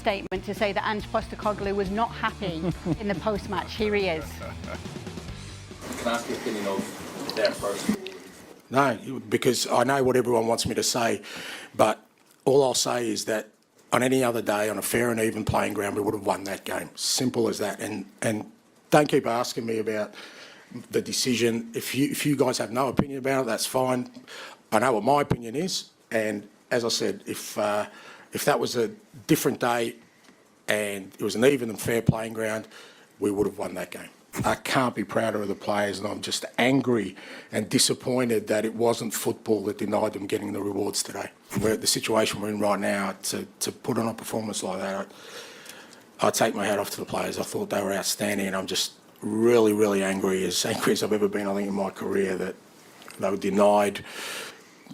statement to say that Ange Postecoglou was not happy in the post-match. Here he is. Can I ask your opinion of their first? No, because I know what everyone wants me to say, but all I'll say is that on any other day, on a fair and even playing ground, we would have won that game. Simple as that. And don't keep asking me about the decision. If you guys have no opinion about it, that's fine. I know what my opinion is, and as I said, if that was a different day and it was an even and fair playing ground, we would have won that game. I can't be prouder of the players, and I'm just angry and disappointed that it wasn't football that denied them getting the rewards today. We're at the situation we're in right now, to put on a performance like that, I take my hat off to the players. I thought they were outstanding, and I'm just really, really angry as I've ever been, I think, in my career, that they were denied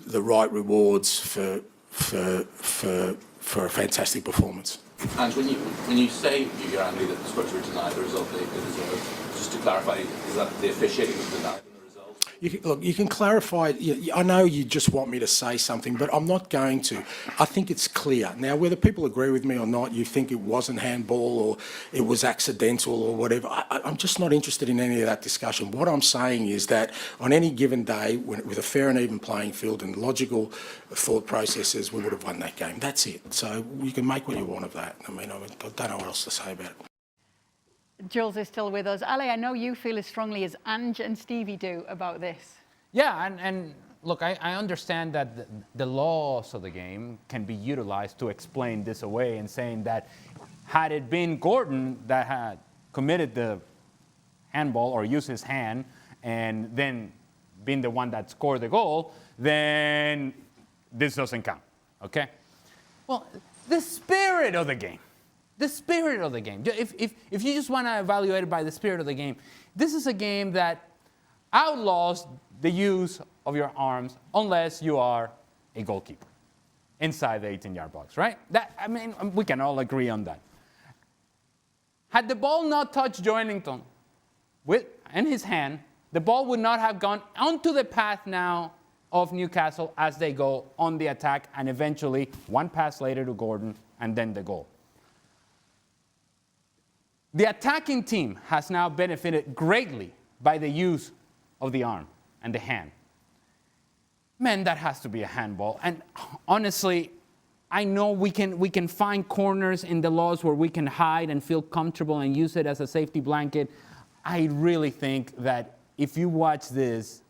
the right rewards for a fantastic performance. And when you say you're angry that the Spurs were denied the result they deserved, just to clarify, is that the officiating was denied them the result? You can clarify. I know you just want me to say something, but I'm not going to. I think it's clear. Now, whether people agree with me or not, you think it wasn't handball or it was accidental or whatever, I'm just not interested in any of that discussion. What I'm saying is that on any given day, with a fair and even playing field and logical thought processes, we would have won that game. That's it. So you can make what you want of that. I mean, I don't know what else to say about it. Jules is still with us. Ale, I know you feel as strongly as Ange and Stevie do about this. Yeah, and look, I understand that the laws of the game can be utilized to explain this away, and saying that had it been Gordon that had committed the handball or used his hand and then been the one that scored the goal, then this doesn't count, okay? Well, the spirit of the game. The spirit of the game. If you just want to evaluate it by the spirit of the game, this is a game that outlaws the use of your arms unless you are a goalkeeper inside the 18-yard box, right? I mean, we can all agree on that. Had the ball not touched Joelinton in his hand, the ball would not have gone onto the path now of Newcastle as they go on the attack, and eventually one pass later to Gordon and then the goal. The attacking team has now benefited greatly by the use of the arm and the hand. Man, that has to be a handball. And honestly, I know we can find corners in the laws where we can hide and feel comfortable and use it as a safety blanket. I really think that if you watch this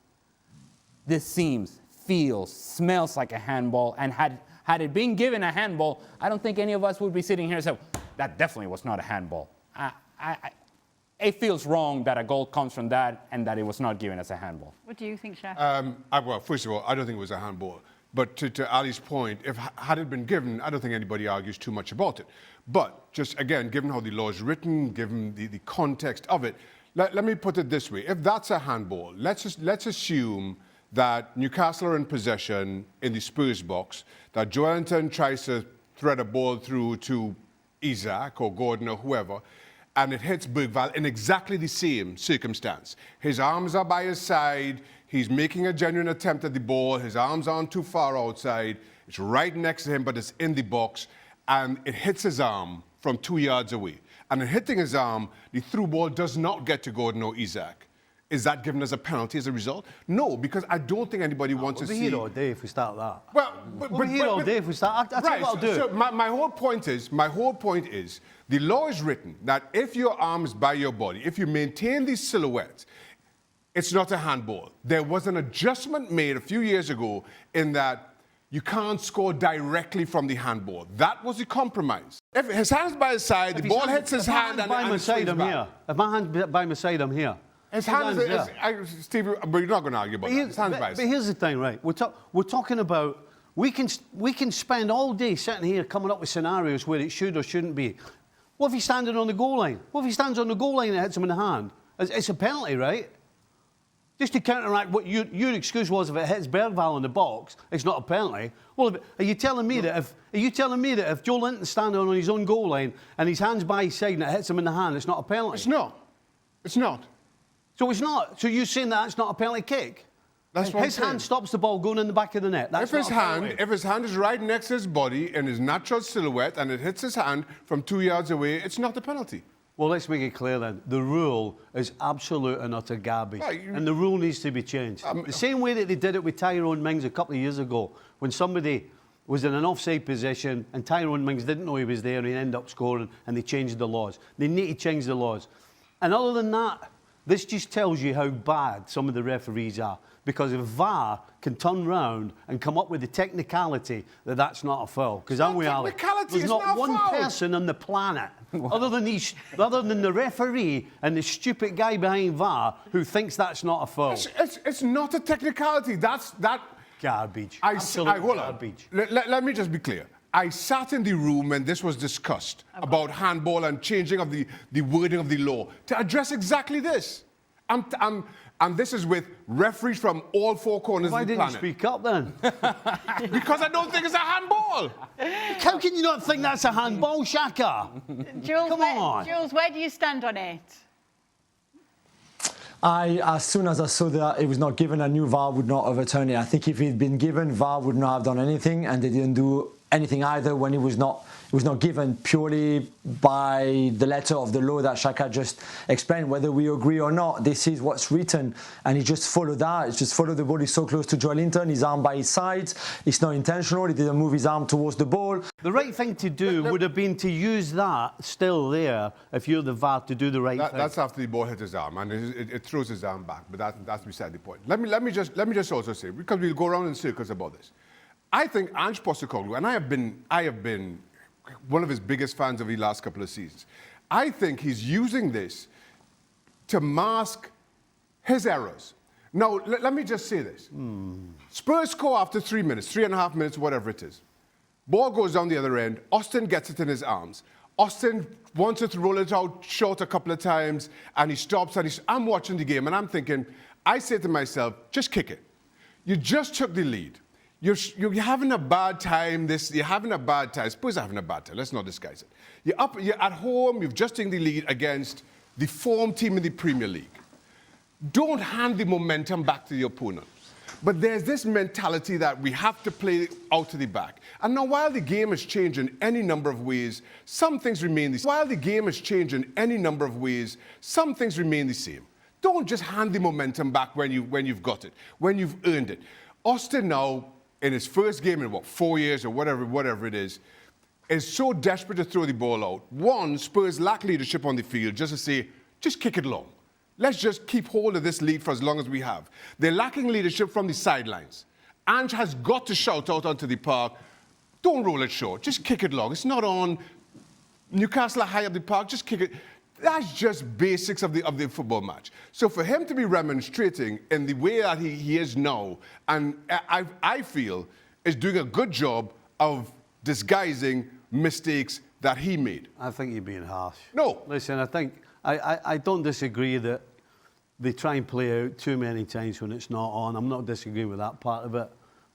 seems, feels, smells like a handball. And had it been given a handball, I don't think any of us would be sitting here and say, that definitely was not a handball. It feels wrong that a goal comes from that and that it was not given as a handball. What do you think, Shaka? Well, first of all, I don't think it was a handball. But to Ali's point, had it been given, I don't think anybody argues too much about it. But just, again, given how the law is written, given the context of it, let me put it this way. If that's a handball, let's assume that Newcastle are in possession in the Spurs box, that Joelinton tries to thread a ball through to Isaac or Gordon or whoever, and it hits Bergvall in exactly the same circumstance. His arms are by his side, he's making a genuine attempt at the ball, his arms aren't too far outside, it's right next to him, but it's in the box, and it hits his arm from 2 yards away. And in hitting his arm, the through ball does not get to Gordon or Isaac. Is that given as a penalty as a result? No, because I don't think anybody wants to see... We'll be here all day if we start that. Well, we'll be here all day if we start. I'll tell you what I'll do. So my whole point is, the law is written that if your arm's by your body, if you maintain the silhouette, it's not a handball. There was an adjustment made a few years ago in that you can't score directly from the handball. That was the compromise. If his hand's by his side, the ball hits his hand and it swings back. If my hand's by my side, I'm here. His hand is, Steve, but you're not going to argue about that. His hand's by his side. But here's the thing, right? We're talking about, we can spend all day sitting here coming up with scenarios where it should or shouldn't be. What if he's standing on the goal line? What if he stands on the goal line and hits him in the hand? It's a penalty, right? Just to counteract what your excuse was, if it hits Bergvall in the box, it's not a penalty. Well, are you telling me that if Joelinton's standing on his own goal line and his hand's by his side and it hits him in the hand, it's not a penalty? It's not. It's not. So it's not. So you're saying that's not a penalty kick? That's what I'm His saying. hand stops the ball going in the back of the net. That's If his not a foul. hand is right next to his body in his natural silhouette and it hits his hand from 2 yards away, it's not a penalty. Well, let's make it clear then. The rule is absolute and utter garbage. Right, And the rule needs to be changed. The same way that they did it with Tyrone Mings a couple of years ago, when somebody was in an offside position and Tyrone Mings didn't know he was there and he ended up scoring, and they changed the laws. They need to change the laws. And other than that, this just tells you how bad some of the referees are. Because if VAR can turn round and come up with the technicality that that's not a foul, because aren't we, Ali? technicality, There's it's not not a one foul. person on the planet, other than the referee and the stupid guy behind VAR, who thinks that's not a foul. It's not a technicality. That's Garbage. hold on. Garbage. Let me just be clear. I sat in the room when this was discussed about handball and changing of the wording of the law to address exactly this. And this is with referees from all four corners Why of the didn't you planet. speak up then? Because I don't think it's a handball. How can you not think that's a handball, Shaka? Jules, Come on. Jules, where do you stand on it? As soon as I saw that it was not given, I knew VAR would not overturn it. I think if it had been given, VAR would not have done anything, and they didn't do anything either when it was not given, purely by the letter of the law that Shaka just explained. Whether we agree or not, this is what's written, and he just followed that. He just followed the ball. He's so close to Joe Linton, his arm by his side. It's not intentional. He didn't move his arm towards the ball. The right thing to do would have been to use that still there if you're the VAR to do the right thing. That's after the ball hit his arm, and it throws his arm back. But that's beside the point. Let me just also say, because we'll go around in circles about this. I think Ange Postecoglou, and I have been one of his biggest fans of the last couple of seasons. I think he's using this to mask his errors. Now, let me just say this. Spurs score after 3 minutes, 3.5 minutes, whatever it is. Ball goes down the other end. Austin gets it in his arms. Austin wants to roll it out short a couple of times, and he stops, and I'm watching the game, and I'm thinking, I say to myself, just kick it. You just took the lead. You're having a bad time. You're having a bad time. Spurs are having a bad time. Let's not disguise it. You're at home. You've just taken the lead against the form team in the Premier League. Don't hand the momentum back to the opponent. But there's this mentality that we have to play out to the back. And now, while the game has changed in any number of ways, some things remain the same. While the game has changed in any number of ways, some things remain the same. Don't just hand the momentum back when you've got it, when you've earned it. Austin now, in his first game in 4 years or whatever it is so desperate to throw the ball out. One, Spurs lack leadership on the field just to say, just kick it long. Let's just keep hold of this lead for as long as we have. They're lacking leadership from the sidelines. Ange has got to shout out onto the park, don't roll it short, just kick it long. It's not on. Newcastle are high up the park, just kick it. That's just basics of the football match. So for him to be remonstrating in the way that he is now, and I feel is doing a good job of disguising mistakes that he made. I think you're being harsh. No. Listen, I don't disagree that they try and play out too many times when it's not on. I'm not disagreeing with that part of it.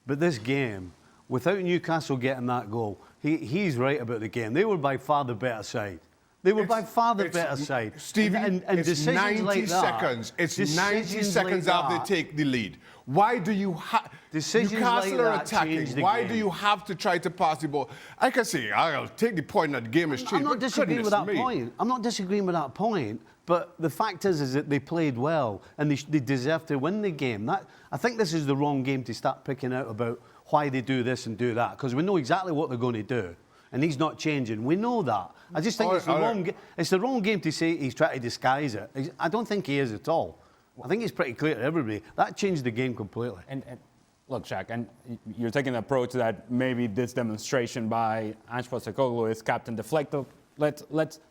But this game, without Newcastle getting that goal, he's right about the game. They were by far the better side. They were by far the better side. Stevie, and it's decisions 90 like that, seconds. It's 90 decisions seconds like after that, they take the lead. Why do you have... Decisions Newcastle like are that change attacking. the Why game. do you have to try to pass the ball? I can say, I'll take the point that the game has changed. I'm not but disagreeing with that goodness me. point. I'm not disagreeing with that point. But the fact is that they played well and they deserve to win the game. I think this is the wrong game to start picking out about why they do this and do that, because we know exactly what they're going to do. And he's not changing. We know that. I just think it's the wrong game to say he's trying to disguise it. I don't think he is at all. I think it's pretty clear to everybody. That changed the game completely. And look, Shaq, and you're taking the approach that maybe this demonstration by Ange Postecoglou is captain deflecto. Let's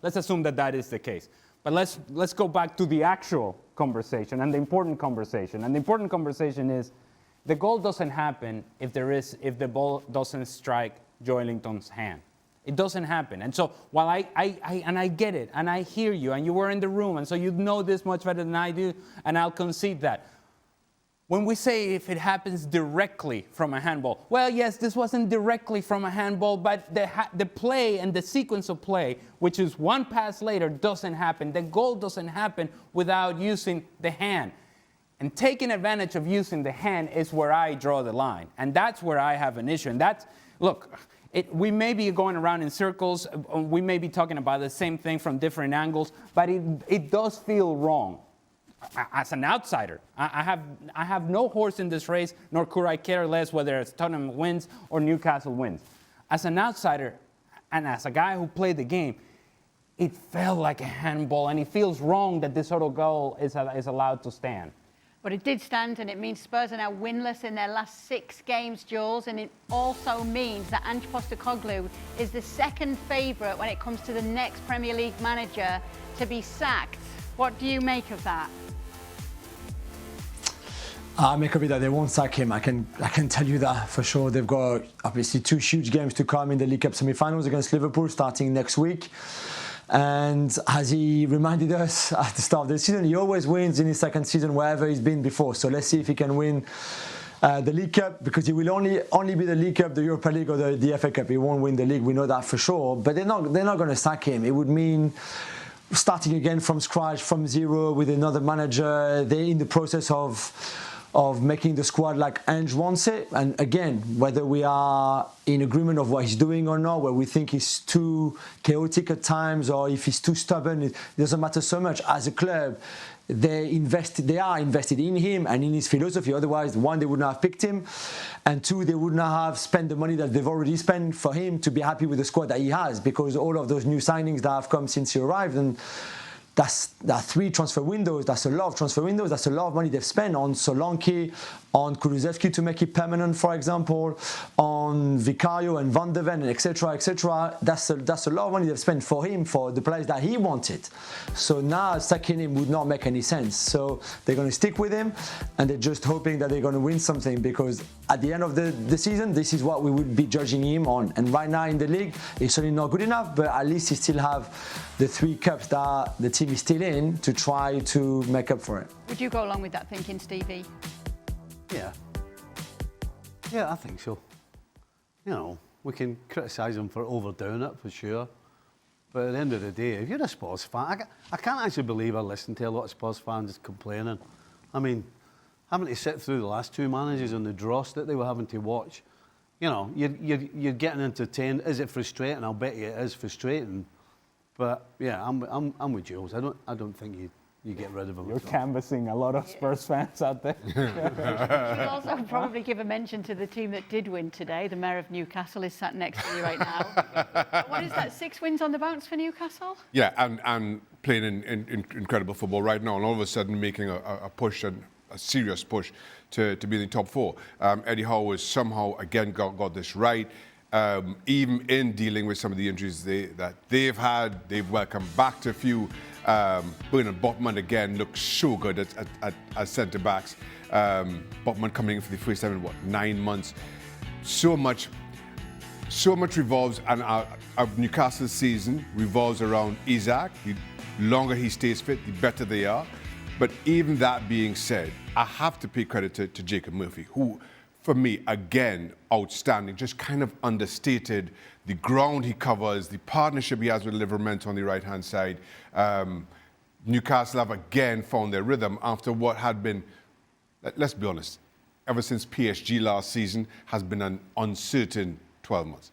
assume that is the case. But let's go back to the actual conversation and the important conversation. And the important conversation is the goal doesn't happen if the ball doesn't strike Joelinton's hand. It doesn't happen. And so while I get it, and I hear you, and you were in the room, and so you know this much better than I do, and I'll concede that. When we say if it happens directly from a handball, well, yes, this wasn't directly from a handball, but the play and the sequence of play, which is one pass later, doesn't happen. The goal doesn't happen without using the hand. And taking advantage of using the hand is where I draw the line. And that's where I have an issue. And that's, look, we may be going around in circles. We may be talking about the same thing from different angles. But it does feel wrong. As an outsider, I have no horse in this race, nor could I care less whether it's Tottenham wins or Newcastle wins. As an outsider, and as a guy who played the game, it felt like a handball, and it feels wrong that this sort of goal is allowed to stand. But it did stand, and it means Spurs are now winless in their last 6 games, Jules, and it also means that Ange Postecoglou is the second favourite when it comes to the next Premier League manager to be sacked. What do you make of that? I make of it that they won't sack him. I can tell you that for sure. They've got obviously 2 huge games to come in the League Cup semi-finals against Liverpool starting next week. And as he reminded us at the start of the season, he always wins in his second season wherever he's been before. So let's see if he can win the League Cup, because he will only be the League Cup, the Europa League or the FA Cup. He won't win the league. We know that for sure. But they're not going to sack him. It would mean starting again from scratch, from zero with another manager. They're in the process of making the squad like Ange wants it. And again, whether we are in agreement of what he's doing or not, where we think he's too chaotic at times or if he's too stubborn, it doesn't matter so much. As a club, they are invested in him and in his philosophy. Otherwise, 1, they wouldn't have picked him, and 2, they would not have spent the money that they've already spent for him to be happy with the squad that he has, because all of those new signings that have come since he arrived, and that's 3 transfer windows. That's a lot of transfer windows. That's a lot of money they've spent on Solanke, on Kulusevski to make it permanent, for example, on Vicario and Van de Ven, etc., etc. That's a lot of money they've spent for him, for the players that he wanted. So now sacking him would not make any sense. So they're going to stick with him, and they're just hoping that they're going to win something, because at the end of the season, this is what we would be judging him on. And right now in the league, it's certainly not good enough, but at least he still have the 3 cups that the team is still in to try to make up for it. Would you go along with that thinking, Stevie? Yeah, I think so. You know, we can criticise him for overdoing it, for sure. But at the end of the day, if you're a Spurs fan, I can't actually believe I listen to a lot of Spurs fans complaining. I mean, having to sit through the last 2 managers and the dross that they were having to watch, you know, you're getting entertained. Is it frustrating? I'll bet you it is frustrating. But yeah, I'm with Jules. I don't think you get rid of him. You're canvassing a lot of Spurs fans out there. Should also probably give a mention to the team that did win today. The mayor of Newcastle is sat next to you right now. What is that, 6 wins on the bounce for Newcastle? Yeah, and playing in incredible football right now, and all of a sudden making a push, and a serious push to be in the top 4. Eddie Howe has somehow again got this right. Even in dealing with some of the injuries that they've had, they've welcomed back to a few. Bernard Botman again looks so good at centre backs. Botman coming in for the first time in 9 months. So much revolves, and our Newcastle season revolves around Isaac. The longer he stays fit, the better they are. But even that being said, I have to pay credit to Jacob Murphy, who, for me, again, outstanding, just kind of understated the ground he covers, the partnership he has with Livermore on the right-hand side. Newcastle have again found their rhythm after what had been, let's be honest, ever since PSG last season, has been an uncertain 12 months.